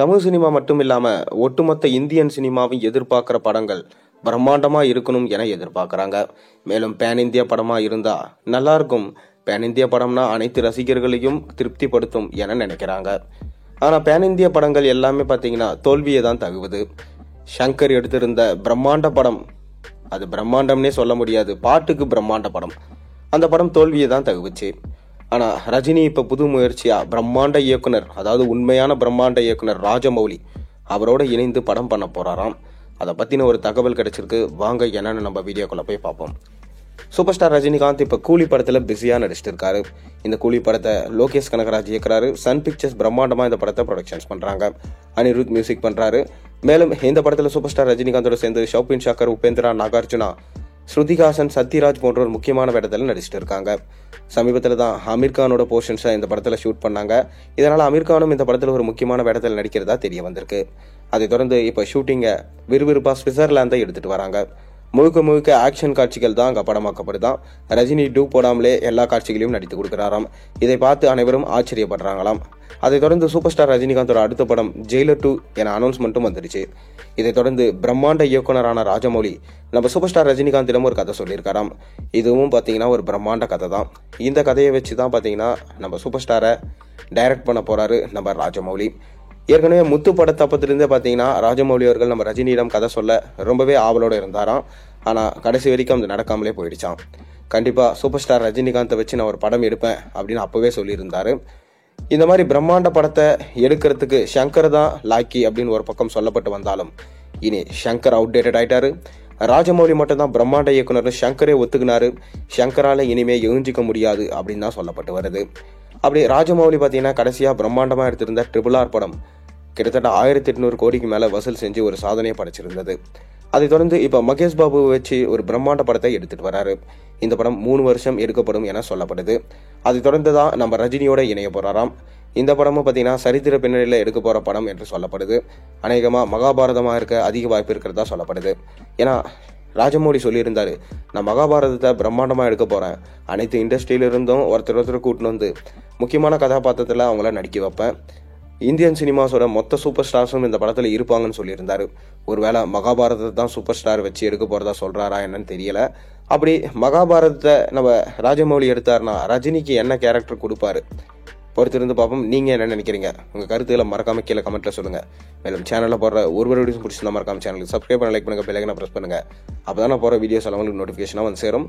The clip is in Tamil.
தமிழ் சினிமா மட்டும் இல்லாம ஒட்டுமொத்த இந்தியன் சினிமாவை எதிர்பார்க்கிற படங்கள் பிரம்மாண்டமா இருக்கணும் என எதிர்பார்க்கறாங்க. மேலும் பேன் இந்தியா படமா இருந்தா நல்லா இருக்கும். பேன் இந்தியா படம்னா அனைத்து ரசிகர்களையும் திருப்திப்படுத்தும் என நினைக்கிறாங்க. ஆனா பேன் இந்தியா படங்கள் எல்லாமே பாத்தீங்கன்னா தோல்வியை தான் தகுவுது. சங்கர் எடுத்திருந்த பிரம்மாண்ட படம், அது பிரம்மாண்டம்னே சொல்ல முடியாது, பாட்டுக்கு பிரம்மாண்ட படம், அந்த படம் தோல்வியை தான் தகுவுச்சு. ஆனா ரஜினி இப்ப புது முயற்சியா பிரம்மாண்ட இயக்குனர், அதாவது உண்மையான பிரம்மாண்ட இயக்குனர் ராஜமௌலி அவரோட இணைந்து படம் பண்ண போறாராம். அதை பத்தின ஒரு தகவல் கிடைச்சிருக்கு. வாங்க என்னன்னு நம்ம வீடியோக்குள்ள போய் பார்ப்போம். சூப்பர் ஸ்டார் ரஜினிகாந்த் இப்ப கூலி படத்துல பிஸியா நடிச்சிட்டு இருக்காரு. இந்த கூலி படத்தை லோகேஷ் கனகராஜ் இயக்குறாரு. சன் பிக்சர்ஸ் பிரம்மாண்டமா இந்த படத்தை ப்ரொடக்ஷன்ஸ் பண்றாங்க. அனிருத் மியூசிக் பண்றாரு. மேலும் இந்த படத்துல சூப்பர் ஸ்டார் ரஜினிகாந்தோட சேர்ந்து ஷௌபின் ஷாக்கர், உபேந்திரா, நாகார்ஜுனா, ஸ்ருதிஹாசன், சத்யராஜ் போன்ற ஒரு முக்கியமான வேடத்தில் நடிச்சிட்டு இருக்காங்க. சமீபத்தில் தான் அமீர்கானோட போர்ஷன்ஸை இந்த படத்தில் ஷூட் பண்ணாங்க. இதனால அமீர்கானும் இந்த படத்தில் ஒரு முக்கியமான வேடத்தில் நடிக்கிறதா தெரிய வந்திருக்கு. அதை தொடர்ந்து இப்போ ஷூட்டிங்கை விறுவிறுப்பா சுவிட்சர்லாந்தை எடுத்துட்டு வராங்க. முழுக்க முழுக்க ஆக்ஷன் காட்சிகள் தான் அங்கே படமாக்கப்படுதான். ரஜினி டூ போடாமலே எல்லா காட்சிகளையும் நடித்து கொடுக்கிறாராம். இதை பார்த்து அனைவரும் ஆச்சரியப்படுறாங்களாம். அதை தொடர்ந்து சூப்பர் ஸ்டார் ரஜினிகாந்தோட அடுத்த படம் ஜெயிலர் 2 என அனௌன்ஸ்மெண்ட்டும் வந்துருச்சு. இதை தொடர்ந்து பிரம்மாண்ட இயக்குனரான ராஜமௌலி நம்ம சூப்பர் ஸ்டார் ரஜினிகாந்திடம் ஒரு கதை சொல்லியிருக்காராம். இதுவும் பார்த்தீங்கன்னா ஒரு பிரம்மாண்ட கதை தான். இந்த கதையை வச்சு தான் பார்த்தீங்கன்னா நம்ம சூப்பர் ஸ்டாரை டைரக்ட் பண்ண போறாரு நம்ம ராஜமௌலி. ஏற்கனவே முத்து படத்தப்பத்திலிருந்தே பார்த்தீங்கன்னா ராஜமௌலி அவர்கள் நம்ம ரஜினியிடம் கதை சொல்ல ரொம்பவே ஆவலோட இருந்தாராம். ஆனால் கடைசி வரைக்கும் அது நடக்காமலே போயிடுச்சான். கண்டிப்பாக சூப்பர் ஸ்டார் ரஜினிகாந்தை வச்சு நான் ஒரு படம் எடுப்பேன் அப்படின்னு அப்பவே சொல்லியிருந்தாரு. இந்த மாதிரி பிரம்மாண்ட படத்தை எடுக்கிறதுக்கு சங்கர் தான் லாக்கி அப்படின்னு ஒரு பக்கம் சொல்லப்பட்டு வந்தாலும் இனி சங்கர் அவுடேட்டட் ஆயிட்டாரு. ராஜமௌலி மட்டும் தான் பிரம்மாண்ட இயக்குனர் சங்கரே ஒத்துக்கினாரு. சங்கரால இனிமே எழுஞ்சிக்க முடியாது அப்படின்னு தான் சொல்லப்பட்டு வருது. அப்படி ராஜமௌலி பார்த்தீங்கன்னா கடைசியா பிரம்மாண்டமா எடுத்திருந்த RRR படம் கிட்டத்தட்ட 1800 கோடிக்கு மேல வசூல் செஞ்சு ஒரு சாதனையை படைச்சிருந்தது. அதை தொடர்ந்து இப்ப மகேஷ் பாபுவை வச்சு ஒரு பிரம்மாண்ட படத்தை எடுத்துட்டு வராரு. இந்த படம் 3 வருஷம் எடுக்கப்படும் என சொல்லப்படுது. அதை தொடர்ந்து தான் நம்ம ரஜினியோட இணைய போறாராம். இந்த படமும் பார்த்தீங்கன்னா சரித்திர பின்னணியில எடுக்க போற படம் என்று சொல்லப்படுது. அநேகமா மகாபாரதமா இருக்க அதிக வாய்ப்பு இருக்கிறதா சொல்லப்படுது. ஏன்னா ராஜமௌலி சொல்லியிருந்தாரு, நான் மகாபாரதத்தை பிரம்மாண்டமா எடுக்க போறேன், அனைத்து இண்டஸ்ட்ரியில இருந்தும் ஒருத்தர் கூட்டின்னு வந்து முக்கியமான கதாபாத்திரத்துல அவங்கள நடிக்க வைப்பேன், இந்தியன் சினிமாஸோட மொத்த சூப்பர் ஸ்டார்ஸும் இந்த படத்துல இருப்பாங்கன்னு சொல்லியிருந்தாரு. ஒருவேளை மகாபாரதத்தை தான் சூப்பர் ஸ்டார் வச்சு எடுக்க போறதா சொல்றாரா என்னன்னு தெரியல. அப்படி மகாபாரதத்தை நம்ம ராஜமௌலி எடுத்தாருன்னா ரஜினிக்கு என்ன கேரக்டர் கொடுப்பாரு பொறுத்திருந்து பார்ப்போம். நீங்க என்ன நினைக்கிறீங்க? உங்க கருத்துக்களை மறக்காம கீழே கமெண்ட்ல சொல்லுங்க. மேலும் சேனல்ல போடுற ஒரு வீடியோஸ் பிடிச்சிருந்தா மறக்காம சேனலுக்கு சப்ஸ்கிரைப் பண்ண, லைக் பண்ணுங்க, பெல் ஐகானை பிரஸ் பண்ணுங்க. அப்பதான் நான் போற வீடியோஸ் எல்லாம் உங்களுக்கு நோட்டிபிகேஷனா வந்து சேரும்.